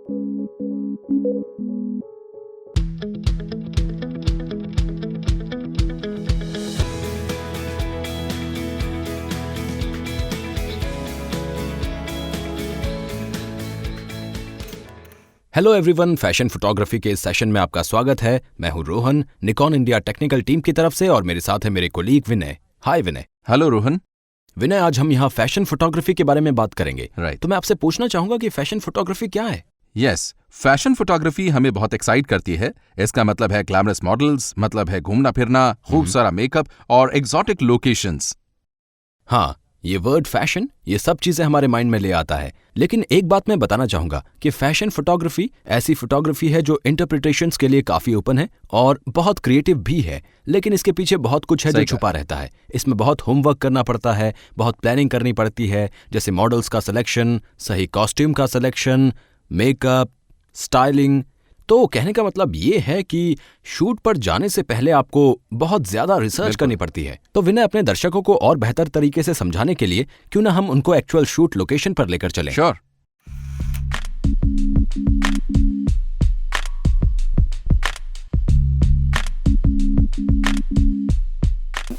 Hello everyone, fashion photography के इस session में आपका स्वागत है। मैं हूं Rohan, Nikon India technical team की तरफ से, और मेरे साथ है मेरे कोलीग विनय। हाय विनय। हेलो रोहन। विनय, आज हम यहाँ फैशन फोटोग्राफी के बारे में बात करेंगे। राइट। तो मैं आपसे पूछना चाहूंगा कि फैशन फोटोग्राफी क्या है? यस, फैशन फोटोग्राफी हमें बहुत एक्साइट करती है। इसका मतलब है ग्लैमरस मॉडल्स, मतलब है घूमना फिरना, खूब सारा मेकअप और एग्जॉटिक लोकेशंस। हाँ, ये वर्ड फैशन ये सब चीजें हमारे माइंड में ले आता है, लेकिन एक बात मैं बताना चाहूंगा कि फैशन फोटोग्राफी ऐसी फोटोग्राफी है जो इंटरप्रिटेशंस के लिए काफी ओपन है और बहुत क्रिएटिव भी है, लेकिन इसके पीछे बहुत कुछ है जो छुपा रहता है। इसमें बहुत होमवर्क करना पड़ता है, बहुत प्लानिंग करनी पड़ती है, जैसे मॉडल्स का सिलेक्शन, सही कॉस्ट्यूम का सिलेक्शन, मेकअप, स्टाइलिंग। तो कहने का मतलब ये है कि शूट पर जाने से पहले आपको बहुत ज्यादा रिसर्च करनी पड़ती है। तो विनय, अपने दर्शकों को और बेहतर तरीके से समझाने के लिए क्यों ना हम उनको एक्चुअल शूट लोकेशन पर लेकर चलें। Sure.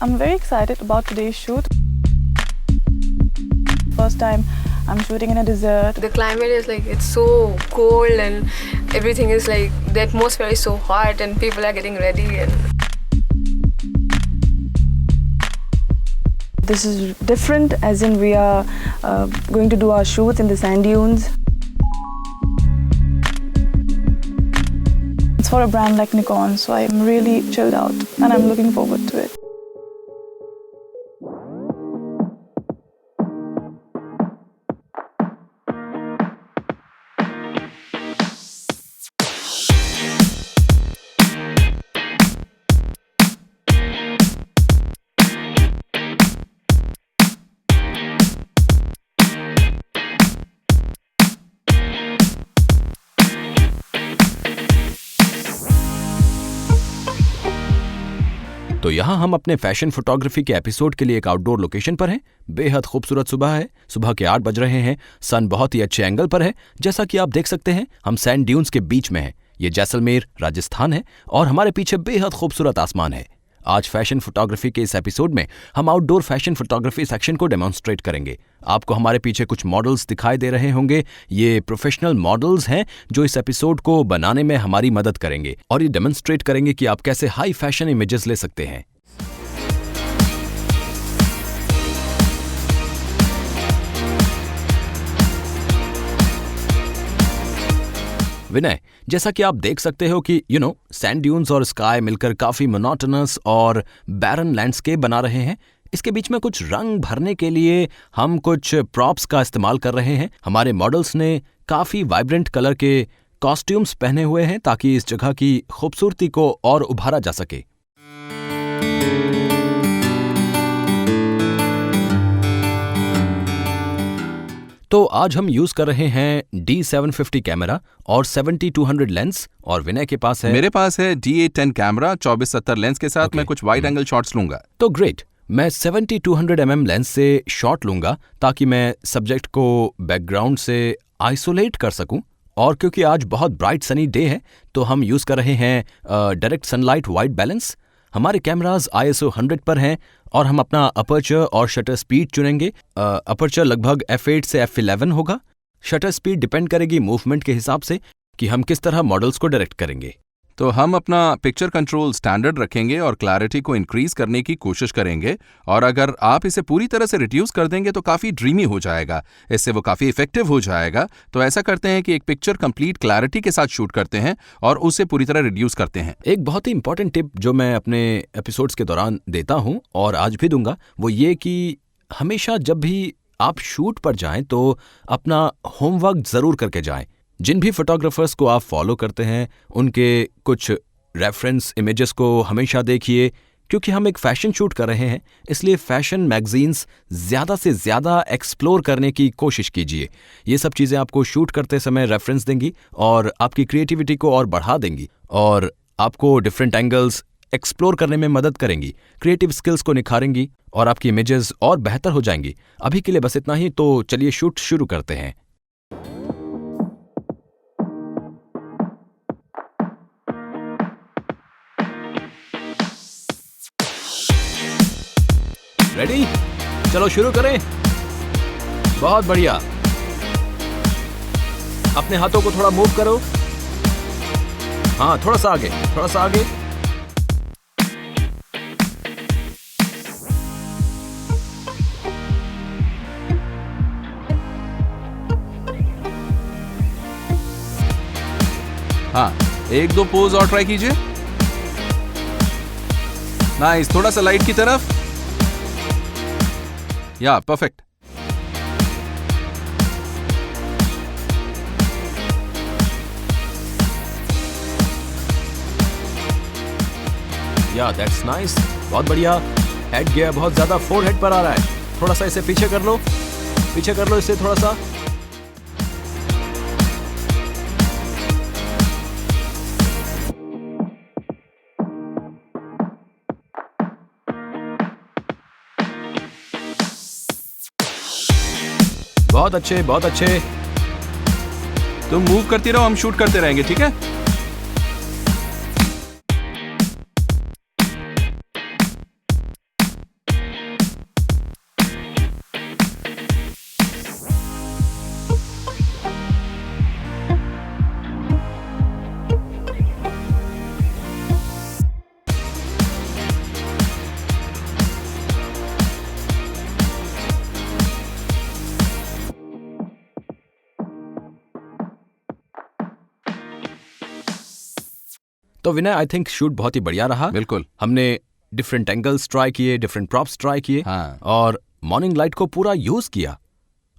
I'm very excited about today's shoot. First time I'm shooting in a desert. The climate is like, it's so cold and everything is like, the atmosphere is so hot and people are getting ready. And This is different, as in we are going to do our shoot in the sand dunes. It's for a brand like Nikon, so I'm really chilled out and I'm looking forward to it. तो यहाँ हम अपने fashion photography के episode के लिए एक outdoor location पर हैं। बेहद खूबसूरत सुबह है, सुबह के 8 बज रहे हैं। सन बहुत ही अच्छे एंगल पर है। जैसा कि आप देख सकते हैं, हम सैंड ड्यून्स के बीच में हैं। ये जैसलमेर राजस्थान है और हमारे पीछे बेहद खूबसूरत आसमान है। आज फैशन फोटोग्राफी के इस एपिसोड में हम आउटडोर फैशन फोटोग्राफी सेक्शन को डेमोन्स्ट्रेट करेंगे। आपको हमारे पीछे कुछ मॉडल्स दिखाई दे रहे होंगे। ये प्रोफेशनल मॉडल्स हैं जो इस एपिसोड को बनाने में हमारी मदद करेंगे और ये डेमोन्स्ट्रेट करेंगे कि आप कैसे हाई फैशन इमेजेस ले सकते हैं। विनय, जैसा कि आप देख सकते हो कि सैंड ड्यून्स और स्काई मिलकर काफी मोनोटोनस और बैरन लैंडस्केप बना रहे हैं। इसके बीच में कुछ रंग भरने के लिए हम कुछ प्रॉप्स का इस्तेमाल कर रहे हैं। हमारे मॉडल्स ने काफी वाइब्रेंट कलर के कॉस्ट्यूम्स पहने हुए हैं ताकि इस जगह की खूबसूरती को और उभारा जा सके। तो आज हम यूज कर रहे हैं D750 कैमरा और 70-200 लेंस, और विनय के पास है, मेरे पास है D810 कैमरा 24-70 लेंस के साथ। मैं कुछ वाइड एंगल शॉट्स लूंगा। तो ग्रेट। मैं 70-200 mm लेंस से शॉट लूंगा ताकि मैं सब्जेक्ट को बैकग्राउंड से आइसोलेट कर सकूं। और क्योंकि आज बहुत ब्राइट सनी डे है तो हम यूज कर रहे हैं डायरेक्ट सनलाइट वाइट बैलेंस। हमारे कैमराज ISO 100 पर हैं और हम अपना अपर्चर और शटर स्पीड चुनेंगे। अपर्चर लगभग f8 से f11 होगा। शटर स्पीड डिपेंड करेगी मूवमेंट के हिसाब से कि हम किस तरह मॉडल्स को डायरेक्ट करेंगे। तो हम अपना पिक्चर कंट्रोल स्टैंडर्ड रखेंगे और क्लैरिटी को इंक्रीज करने की कोशिश करेंगे। और अगर आप इसे पूरी तरह से रिड्यूस कर देंगे तो काफ़ी ड्रीमी हो जाएगा, इससे वो काफ़ी इफेक्टिव हो जाएगा। तो ऐसा करते हैं कि एक पिक्चर कंप्लीट क्लैरिटी के साथ शूट करते हैं और उसे पूरी तरह रिड्यूस करते हैं। एक बहुत ही इंपॉर्टेंट टिप जो मैं अपने एपिसोड्स के दौरान देता हूं और आज भी दूंगा, वो ये कि हमेशा जब भी आप शूट पर जाएं तो अपना होमवर्क जरूर करके जाएं। जिन भी फोटोग्राफर्स को आप फॉलो करते हैं उनके कुछ रेफरेंस इमेजेस को हमेशा देखिए, क्योंकि हम एक फैशन शूट कर रहे हैं, इसलिए फैशन मैगजीन्स ज़्यादा से ज़्यादा एक्सप्लोर करने की कोशिश कीजिए। ये सब चीज़ें आपको शूट करते समय रेफरेंस देंगी और आपकी क्रिएटिविटी को और बढ़ा देंगी और आपको डिफरेंट एंगल्स एक्सप्लोर करने में मदद करेंगी, क्रिएटिव स्किल्स को निखारेंगी और आपकी इमेजेस और बेहतर हो जाएंगी। अभी के लिए बस इतना ही, तो चलिए शूट शुरू करते हैं। रेडी? चलो शुरू करें। बहुत बढ़िया। अपने हाथों को थोड़ा मूव करो। हाँ, थोड़ा सा आगे, थोड़ा सा आगे। हाँ, 1-2 पोज और ट्राई कीजिए। नाइस, थोड़ा सा लाइट की तरफ। या परफेक्ट। या दैट्स नाइस, बहुत बढ़िया। हेड गियर बहुत ज्यादा फोरहेड पर आ रहा है। थोड़ा सा इसे पीछे कर लो, पीछे कर लो इसे थोड़ा सा। बहुत अच्छे, बहुत अच्छे। तुम मूव करती रहो, हम शूट करते रहेंगे, ठीक है? तो विनय, आई थिंक शूट बहुत ही बढ़िया रहा। बिल्कुल। हमने डिफरेंट एंगल्स ट्राई किए, डिफरेंट प्रॉप्स ट्राई किए, हाँ। और मॉर्निंग लाइट को पूरा यूज किया।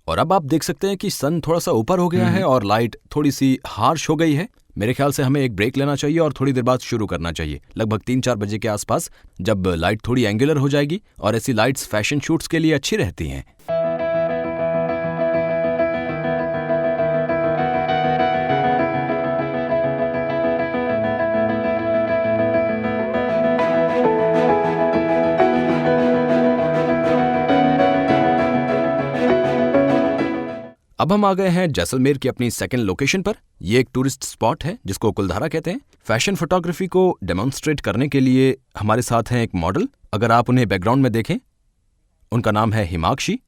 और अब आप देख सकते हैं कि सन थोड़ा सा ऊपर हो गया है और लाइट थोड़ी सी हार्श हो गई है। मेरे ख्याल से हमें एक ब्रेक लेना चाहिए और थोड़ी देर बाद शुरू करना चाहिए, लगभग 3-4 बजे के आसपास, जब लाइट थोड़ी एंगुलर हो जाएगी। और ऐसी लाइट्स फैशन शूट्स के लिए अच्छी रहती हैं। अब हम आ गए हैं जैसलमेर की अपनी सेकंड लोकेशन पर। ये एक टूरिस्ट स्पॉट है जिसको कुलधारा कहते हैं। फैशन फोटोग्राफी को डेमोन्स्ट्रेट करने के लिए हमारे साथ हैं एक मॉडल। अगर आप उन्हें बैकग्राउंड में देखें, उनका नाम है हिमाक्षी।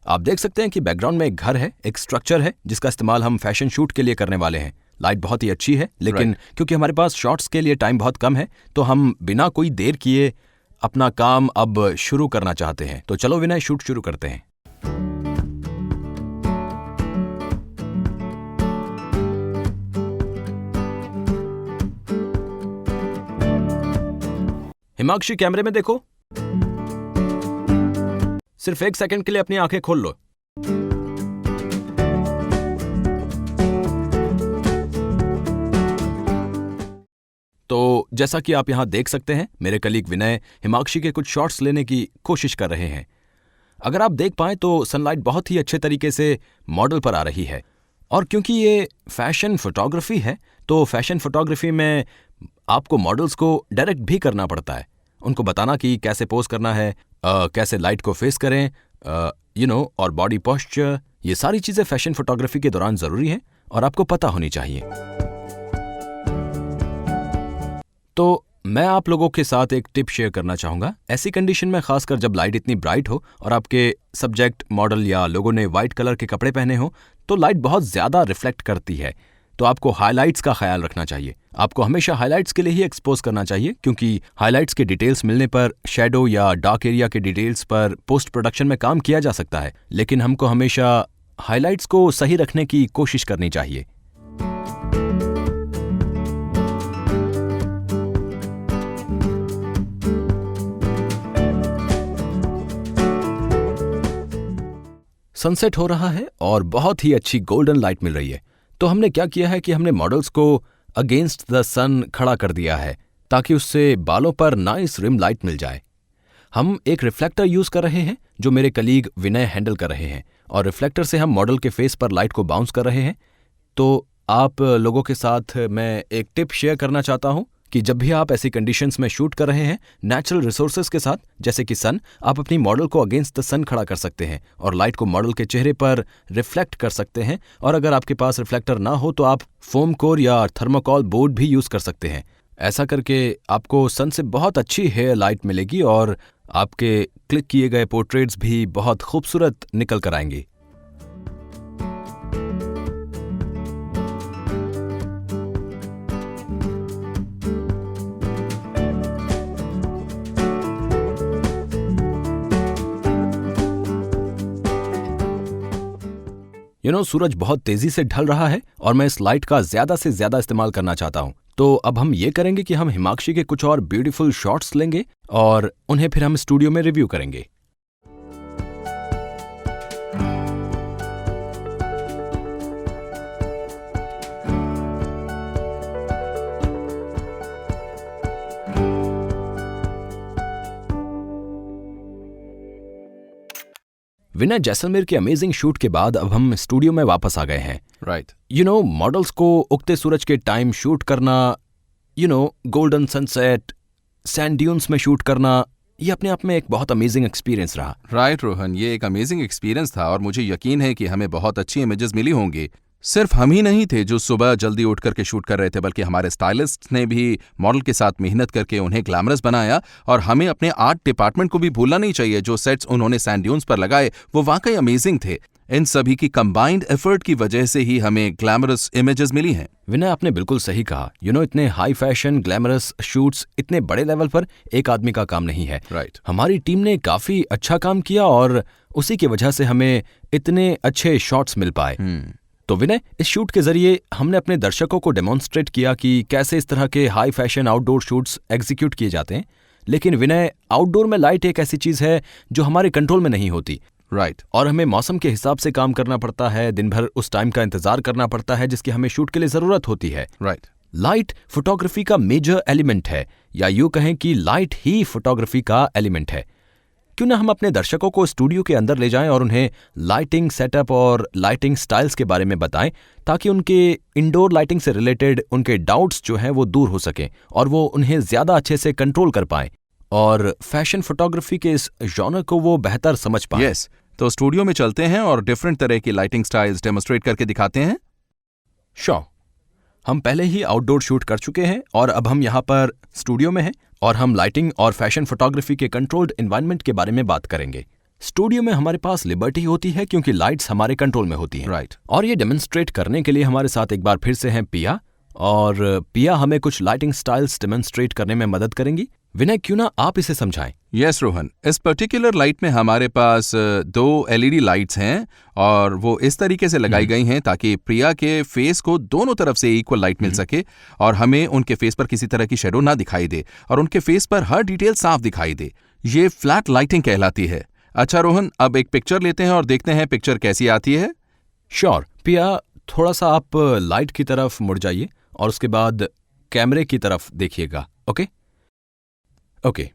आप देख सकते हैं कि बैकग्राउंड में एक घर है, एक स्ट्रक्चर है जिसका इस्तेमाल हम फैशन शूट के लिए करने वाले हैं। लाइट बहुत ही अच्छी है, लेकिन क्योंकि हमारे पास शॉट्स के लिए टाइम बहुत कम है, तो हम बिना कोई देर किए अपना काम अब शुरू करना चाहते हैं। तो चलो विनय, शूट शुरू करते हैं। हिमाक्षी, कैमरे में देखो। सिर्फ 1 सेकंड के लिए अपनी आंखें खोल लो। तो जैसा कि आप यहां देख सकते हैं, मेरे कलीग विनय हिमाक्षी के कुछ शॉट्स लेने की कोशिश कर रहे हैं। अगर आप देख पाएं तो सनलाइट बहुत ही अच्छे तरीके से मॉडल पर आ रही है। और क्योंकि ये फैशन फोटोग्राफी है, तो फैशन फोटोग्राफी में आपको मॉडल्स को डायरेक्ट भी करना पड़ता है, उनको बताना कि कैसे पोज करना है, कैसे लाइट को फेस करें, और बॉडी पोस्चर, ये सारी चीजें फैशन फोटोग्राफी के दौरान जरूरी हैं और आपको पता होनी चाहिए। तो मैं आप लोगों के साथ एक टिप शेयर करना चाहूंगा। ऐसी कंडीशन में, खासकर जब लाइट इतनी ब्राइट हो और आपके सब्जेक्ट, मॉडल या लोगों ने व्हाइट कलर के कपड़े पहने हो, तो लाइट बहुत ज्यादा रिफ्लेक्ट करती है। तो आपको हाइलाइट्स का ख्याल रखना चाहिए। आपको हमेशा हाइलाइट्स के लिए ही एक्सपोज करना चाहिए, क्योंकि हाइलाइट्स के डिटेल्स मिलने पर शैडो या डार्क एरिया के डिटेल्स पर पोस्ट प्रोडक्शन में काम किया जा सकता है, लेकिन हमको हमेशा हाइलाइट्स को सही रखने की कोशिश करनी चाहिए। सनसेट हो रहा है और बहुत ही अच्छी गोल्डन लाइट मिल रही है। तो हमने क्या किया है कि हमने मॉडल्स को अगेंस्ट द सन खड़ा कर दिया है, ताकि उससे बालों पर नाइस रिम लाइट मिल जाए। हम एक रिफ्लेक्टर यूज कर रहे हैं जो मेरे कलीग विनय हैंडल कर रहे हैं, और रिफ्लेक्टर से हम मॉडल के फेस पर लाइट को बाउंस कर रहे हैं। तो आप लोगों के साथ मैं एक टिप शेयर करना चाहता हूं कि जब भी आप ऐसी कंडीशंस में शूट कर रहे हैं नेचुरल रिसोर्सेज के साथ, जैसे कि सन, आप अपनी मॉडल को अगेंस्ट द सन खड़ा कर सकते हैं और लाइट को मॉडल के चेहरे पर रिफ्लेक्ट कर सकते हैं। और अगर आपके पास रिफ्लेक्टर ना हो तो आप फोम कोर या थर्मोकॉल बोर्ड भी यूज कर सकते हैं। ऐसा करके आपको सन से बहुत अच्छी हेयर लाइट मिलेगी और आपके क्लिक किए गए पोर्ट्रेट्स भी बहुत खूबसूरत निकल कर आएंगी। सूरज बहुत तेजी से ढल रहा है और मैं इस लाइट का ज्यादा से ज्यादा इस्तेमाल करना चाहता हूं। तो अब हम ये करेंगे कि हम हिमाक्षी के कुछ और ब्यूटीफुल शॉट्स लेंगे और उन्हें फिर हम स्टूडियो में रिव्यू करेंगे। विनय जैसलमेर के अमेजिंग शूट के बाद अब हम स्टूडियो में वापस आ गए हैं। राइट। मॉडल्स को उगते सूरज के टाइम शूट करना, गोल्डन सनसेट, सैंड ड्यून्स में शूट करना, ये अपने आप में एक बहुत अमेजिंग एक्सपीरियंस रहा। राइट रोहन, ये एक अमेजिंग एक्सपीरियंस था और मुझे यकीन है कि हमें बहुत अच्छी इमेजेस मिली होंगी। सिर्फ हम ही नहीं थे जो सुबह जल्दी उठ करके शूट कर रहे थे, बल्कि हमारे स्टाइलिस्ट ने भी मॉडल के साथ मेहनत करके उन्हें ग्लैमरस बनाया। और हमें अपने आर्ट डिपार्टमेंट को भी भूलना नहीं चाहिए। जो सेट्स उन्होंने सैंड ड्यून्स पर लगाए वो वाकई अमेजिंग थे। इन सभी की कंबाइंड एफर्ट की वजह से ही हमें ग्लैमरस इमेजेस मिली हैं। विनय, आपने बिल्कुल सही कहा। इतने हाई फैशन ग्लैमरस शूट्स इतने बड़े लेवल पर एक आदमी का काम नहीं है। राइट। हमारी टीम ने काफी अच्छा काम किया और उसी की वजह से हमें इतने अच्छे शॉट्स मिल पाए। तो विनय, इस शूट के जरिए हमने अपने दर्शकों को डेमोन्स्ट्रेट किया कि कैसे इस तरह के high fashion outdoor shoots execute किए जाते हैं। लेकिन विनय, आउटडोर में लाइट एक ऐसी चीज है जो हमारे कंट्रोल में नहीं होती। राइट। और हमें मौसम के हिसाब से काम करना पड़ता है, दिन भर उस टाइम का इंतजार करना पड़ता है जिसकी हमें शूट के लिए जरूरत होती है। राइट। लाइट फोटोग्राफी का मेजर एलिमेंट है, या यूं कहें कि लाइट ही फोटोग्राफी का एलिमेंट है। क्यों ना हम अपने दर्शकों को स्टूडियो के अंदर ले जाएं और उन्हें लाइटिंग सेटअप और लाइटिंग स्टाइल्स के बारे में बताएं, ताकि उनके इंडोर लाइटिंग से रिलेटेड उनके डाउट्स जो हैं वो दूर हो सकें और वो उन्हें ज्यादा अच्छे से कंट्रोल कर पाएं और फैशन फोटोग्राफी के इस जॉनर को वो बेहतर समझ पाएं। यस, तो स्टूडियो में चलते हैं और डिफरेंट तरह की लाइटिंग स्टाइल्स डेमोन्स्ट्रेट करके दिखाते हैं। श्योर। हम पहले ही आउटडोर शूट कर चुके हैं और अब हम यहाँ पर स्टूडियो में हैं और हम लाइटिंग और फैशन फोटोग्राफी के कंट्रोल्ड एनवायरनमेंट के बारे में बात करेंगे। स्टूडियो में हमारे पास लिबर्टी होती है क्योंकि लाइट्स हमारे कंट्रोल में होती हैं। राइट। और ये डेमोन्स्ट्रेट करने के लिए हमारे साथ एक बार फिर से हैं पिया, और पिया हमें कुछ लाइटिंग स्टाइल्स डेमोन्स्ट्रेट करने में मदद करेंगी। विनय, क्यों ना आप इसे समझाएं। यस रोहन, इस पर्टिकुलर लाइट में हमारे पास 2 LED लाइट्स हैं और वो इस तरीके से लगाई गई हैं ताकि प्रिया के फेस को दोनों तरफ से इक्वल लाइट मिल सके और हमें उनके फेस पर किसी तरह की शेडो ना दिखाई दे और उनके फेस पर हर डिटेल साफ दिखाई दे। ये फ्लैट लाइटिंग कहलाती है। अच्छा रोहन, अब एक पिक्चर लेते हैं और देखते हैं पिक्चर कैसी आती है। श्योर। पिया, थोड़ा सा आप लाइट की तरफ मुड़ जाइए और उसके बाद कैमरे की तरफ देखिएगा। Okay okay.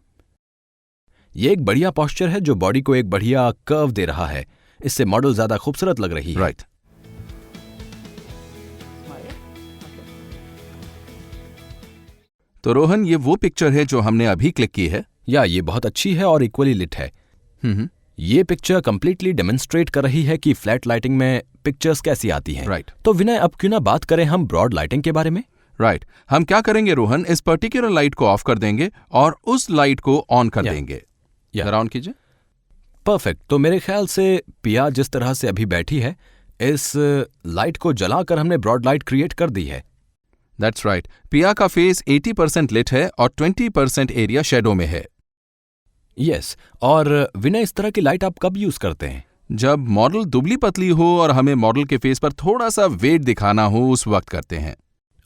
ये एक बढ़िया पॉस्चर है जो बॉडी को एक बढ़िया कर्व दे रहा है। इससे मॉडल ज्यादा खूबसूरत लग रही है। राइट। तो रोहन, ये वो पिक्चर है जो हमने अभी क्लिक की है। या ये बहुत अच्छी है और इक्वली लिट है। ये पिक्चर कंप्लीटली डेमोन्स्ट्रेट कर रही है कि फ्लैट लाइटिंग में पिक्चर्स कैसी आती हैं। राइट। तो विनय, अब क्यों ना बात करें हम ब्रॉड लाइटिंग के बारे में। राइट। हम क्या करेंगे रोहन, इस पर्टिकुलर लाइट को ऑफ कर देंगे और उस लाइट को ऑन कर देंगे। जरा ऑन कीजिए। परफेक्ट। तो मेरे ख्याल से पिया जिस तरह से अभी बैठी है, इस लाइट को जलाकर हमने ब्रॉड लाइट क्रिएट कर दी है। That's right. पिया का फेस 80% लिट है और 20% एरिया शेडो में है। यस। और विनय, इस तरह की लाइट आप कब यूज करते हैं? जब मॉडल दुबली पतली हो और हमें मॉडल के फेस पर थोड़ा सा वेट दिखाना हो, उस वक्त करते हैं।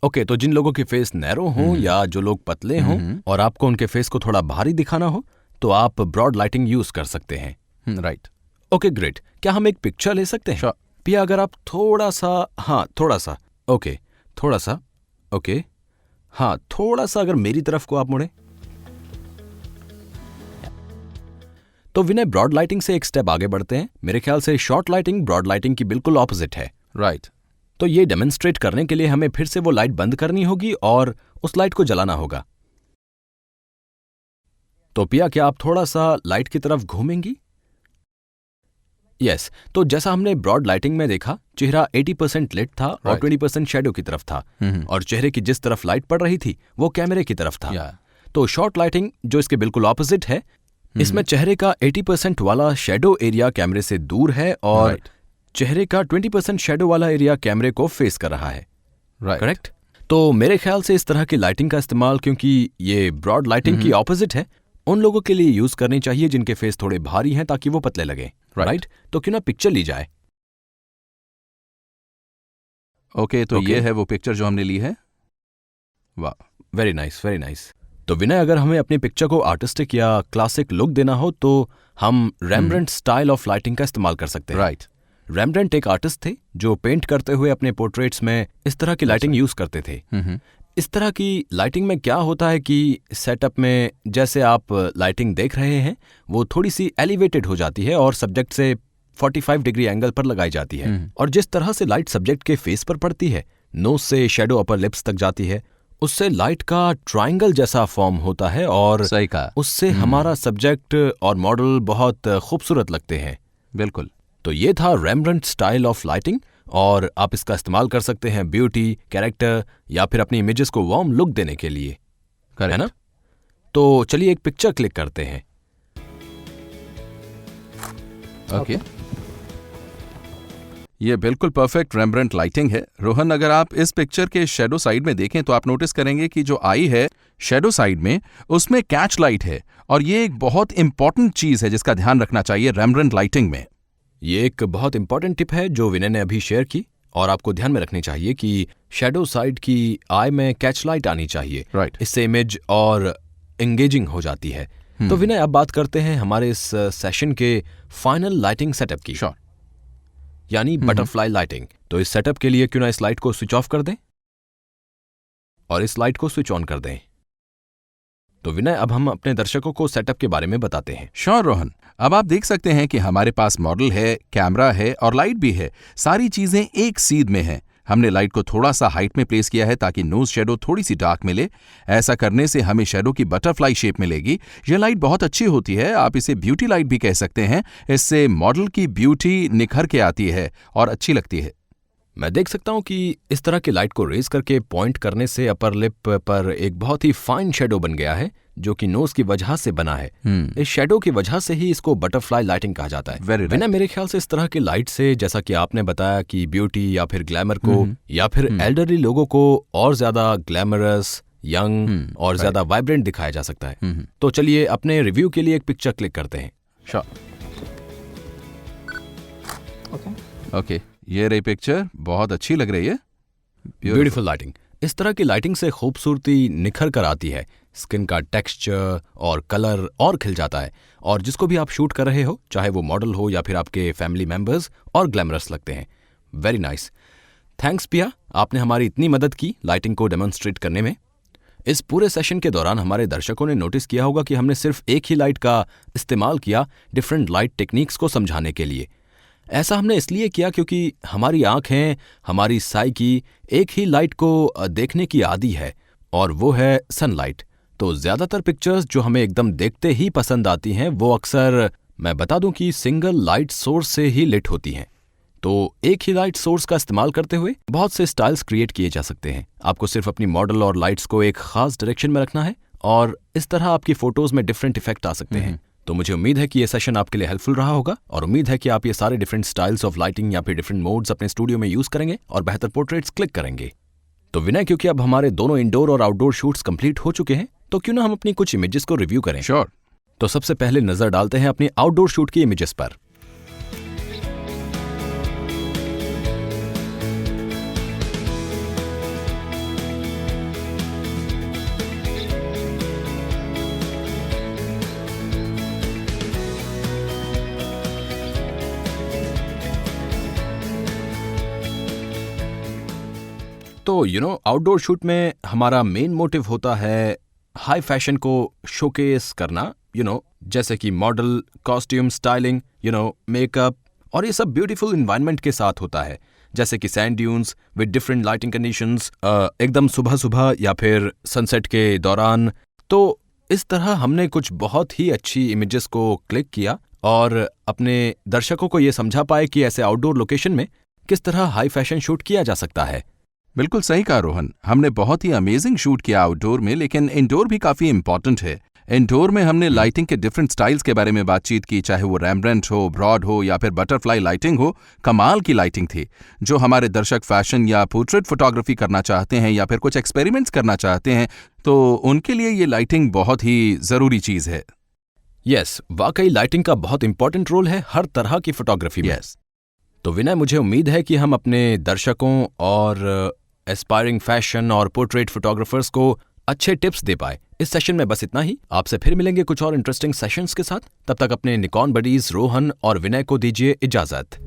ओके, तो जिन लोगों के फेस नैरो हों या जो लोग पतले हों और आपको उनके फेस को थोड़ा भारी दिखाना हो, तो आप ब्रॉड लाइटिंग यूज कर सकते हैं। राइट। Okay great. क्या हम एक पिक्चर ले सकते हैं? पिया, अगर आप थोड़ा सा, हाँ थोड़ा सा, ओके थोड़ा सा, ओके हाँ थोड़ा सा अगर मेरी तरफ को आप मुड़े। तो विनय, ब्रॉड लाइटिंग से एक स्टेप आगे बढ़ते हैं। मेरे ख्याल से शॉर्ट लाइटिंग ब्रॉड लाइटिंग की बिल्कुल ऑपोजिट है। राइट। तो ये डेमोन्स्ट्रेट करने के लिए हमें फिर से वो लाइट बंद करनी होगी और उस लाइट को जलाना होगा। तो पिया, क्या आप थोड़ा सा लाइट की तरफ घूमेंगी? यस, तो जैसा हमने ब्रॉड लाइटिंग में देखा, चेहरा 80% लिट था और Right. 20% शेडो की तरफ था, और चेहरे की जिस तरफ लाइट पड़ रही थी वो कैमरे की तरफ था। Yeah. तो शॉर्ट लाइटिंग जो इसके बिल्कुल ऑपोजिट है, इसमें चेहरे का 80% वाला शेडो एरिया कैमरे से दूर है और Right. चेहरे का 20% शेडो वाला एरिया कैमरे को फेस कर रहा है। Right. करेक्ट? तो मेरे ख्याल से इस तरह की लाइटिंग का इस्तेमाल, क्योंकि ये ब्रॉड लाइटिंग की ऑपोजिट है, उन लोगों के लिए यूज करनी चाहिए जिनके फेस थोड़े भारी हैं ताकि वो पतले लगें। Right. राइट? तो क्यों ना पिक्चर ली जाए। ओके, तो Okay. ये है वो पिक्चर जो हमने ली है। वाह, वेरी नाइस, वेरी नाइस। तो विनय, अगर हमें अपनी पिक्चर को आर्टिस्टिक या क्लासिक लुक देना हो तो हम रेम्ब्रेंट स्टाइल ऑफ लाइटिंग का इस्तेमाल कर सकते हैं। राइट। रेम्ब्रेंट एक आर्टिस्ट थे जो पेंट करते हुए अपने पोर्ट्रेट्स में इस तरह की लाइटिंग यूज करते थे। इस तरह की लाइटिंग में क्या होता है कि सेटअप में जैसे आप लाइटिंग देख रहे हैं वो थोड़ी सी एलिवेटेड हो जाती है और सब्जेक्ट से 45 डिग्री एंगल पर लगाई जाती है, और जिस तरह से लाइट सब्जेक्ट के फेस पर पड़ती है, नोज से शेडो अपर लिप्स तक जाती है, उससे लाइट का ट्रायंगल जैसा फॉर्म होता है और सही कहा। उससे हमारा सब्जेक्ट और मॉडल बहुत खूबसूरत लगते हैं। बिल्कुल। तो ये था रेम्ब्रेंट स्टाइल ऑफ लाइटिंग, और आप इसका इस्तेमाल कर सकते हैं ब्यूटी, कैरेक्टर या फिर अपनी इमेजेस को वार्म लुक देने के लिए, है ना? तो चलिए एक पिक्चर क्लिक करते हैं। ओके, ये बिल्कुल परफेक्ट रेम्ब्रेंट लाइटिंग है। रोहन, अगर आप इस पिक्चर के शेडो साइड में देखें तो आप नोटिस करेंगे कि जो आई है शेडो साइड में, उसमें कैच लाइट है, और ये एक बहुत इंपॉर्टेंट चीज है जिसका ध्यान रखना चाहिए रेम्ब्रेंट लाइटिंग में। ये एक बहुत इंपॉर्टेंट टिप है जो विनय ने अभी शेयर की, और आपको ध्यान में रखनी चाहिए कि शेडो साइड की आई में कैच लाइट आनी चाहिए। Right. इससे इमेज और एंगेजिंग हो जाती है। तो विनय, अब बात करते हैं हमारे इस सेशन के फाइनल लाइटिंग सेटअप की, श्योर। यानी बटरफ्लाई लाइटिंग। तो इस सेटअप के लिए क्यों ना इस लाइट को स्विच ऑफ कर दें और इस लाइट को स्विच ऑन कर दें। तो विनय, अब हम अपने दर्शकों को सेटअप के बारे में बताते हैं। श्योर रोहन, अब आप देख सकते हैं कि हमारे पास मॉडल है, कैमरा है और लाइट भी है। सारी चीजें एक सीध में हैं। हमने लाइट को थोड़ा सा हाइट में प्लेस किया है ताकि नोज शेडो थोड़ी सी डार्क मिले। ऐसा करने से हमें शेडो की बटरफ्लाई शेप मिलेगी। यह लाइट बहुत अच्छी होती है, आप इसे ब्यूटी लाइट भी कह सकते हैं। इससे मॉडल की ब्यूटी निखर के आती है और अच्छी लगती है। मैं देख सकता हूं कि इस तरह की लाइट को रेज करके पॉइंट करने से अपर लिप पर एक बहुत ही फाइन शेडो बन गया है जो कि नोज की वजह से बना है। इस शेडो की वजह से ही इसको बटरफ्लाई लाइटिंग कहा जाता है। Very right. विनय, मेरे ख्याल से इस तरह की लाइट से, जैसा कि आपने बताया कि ब्यूटी या फिर ग्लैमर को या फिर एल्डरली लोगों को और ज्यादा ग्लैमरस, यंग और ज्यादा वाइब्रेंट दिखाया जा सकता है। तो चलिए अपने रिव्यू के लिए एक पिक्चर क्लिक करते हैं। ओके, ये रही पिक्चर, बहुत अच्छी लग रही है। Beautiful lighting. इस तरह की लाइटिंग से खूबसूरती निखर कर आती है, स्किन का टेक्सचर और कलर और खिल जाता है, और जिसको भी आप शूट कर रहे हो, चाहे वो मॉडल हो या फिर आपके फैमिली मेंबर्स, और ग्लैमरस लगते हैं। Very nice. थैंक्स पिया, आपने हमारी इतनी मदद की लाइटिंग को डेमोन्स्ट्रेट करने में। इस पूरे सेशन के दौरान हमारे दर्शकों ने नोटिस किया होगा कि हमने सिर्फ एक ही लाइट का इस्तेमाल किया डिफरेंट लाइट टेक्निक्स को समझाने के लिए। ऐसा हमने इसलिए किया क्योंकि हमारी आंखें, हमारी साइकी एक ही लाइट को देखने की आदी है, और वो है सनलाइट। तो ज्यादातर पिक्चर्स जो हमें एकदम देखते ही पसंद आती हैं वो अक्सर, मैं बता दूं कि सिंगल लाइट सोर्स से ही लिट होती हैं। तो एक ही लाइट सोर्स का इस्तेमाल करते हुए बहुत से स्टाइल्स क्रिएट किए जा सकते हैं। आपको सिर्फ अपनी मॉडल और लाइट्स को एक खास डायरेक्शन में रखना है, और इस तरह आपकी फोटोज में डिफरेंट इफेक्ट आ सकते हैं। तो मुझे उम्मीद है कि ये सेशन आपके लिए हेल्पफुल रहा होगा, और उम्मीद है कि आप ये सारे डिफरेंट स्टाइल्स ऑफ लाइटिंग या फिर डिफरेंट मोड्स अपने स्टूडियो में यूज करेंगे और बेहतर पोर्ट्रेट्स क्लिक करेंगे। तो विनय, क्योंकि अब हमारे दोनों इंडोर और आउटडोर शूट्स कंप्लीट हो चुके हैं, तो क्यों ना हम अपनी कुछ इमेजेस को रिव्यू करें। श्योर। तो सबसे पहले नजर डालते हैं अपनी आउटडोर शूट की इमेजेस पर। तो आउटडोर शूट में हमारा मेन मोटिव होता है हाई फैशन को शोकेस करना, जैसे कि मॉडल, कॉस्ट्यूम, स्टाइलिंग, मेकअप, और ये सब ब्यूटीफुल एनवायरनमेंट के साथ होता है, जैसे कि sand dunes with different lighting conditions, एकदम सुबह सुबह या फिर सनसेट के दौरान। तो इस तरह हमने कुछ बहुत ही अच्छी इमेजेस को क्लिक किया और अपने दर्शकों को ये समझा पाए कि ऐसे आउटडोर लोकेशन में किस तरह हाई फैशन शूट किया जा सकता है। बिल्कुल सही कहा रोहन, हमने बहुत ही अमेजिंग शूट किया आउटडोर में, लेकिन इंडोर भी काफी इंपॉर्टेंट है। इंडोर में हमने लाइटिंग के डिफरेंट स्टाइल्स के बारे में बातचीत की, चाहे वो रैम्ब्रेंट हो, ब्रॉड हो या फिर बटरफ्लाई लाइटिंग हो। कमाल की लाइटिंग थी। जो हमारे दर्शक फैशन या पोर्ट्रेट फोटोग्राफी करना चाहते हैं या फिर कुछ एक्सपेरिमेंट्स करना चाहते हैं तो उनके लिए ये लाइटिंग बहुत ही जरूरी चीज है। यस, वाकई लाइटिंग का बहुत इंपॉर्टेंट रोल है हर तरह की फोटोग्राफी में। यस। तो विनय, मुझे उम्मीद है कि हम अपने दर्शकों और एस्पायरिंग फैशन और पोर्ट्रेट फोटोग्राफर्स को अच्छे टिप्स दे पाए। इस सेशन में बस इतना ही। आपसे फिर मिलेंगे कुछ और इंटरेस्टिंग सेशंस के साथ। तब तक अपने निकॉन बडीज रोहन और विनय को दीजिए इजाजत।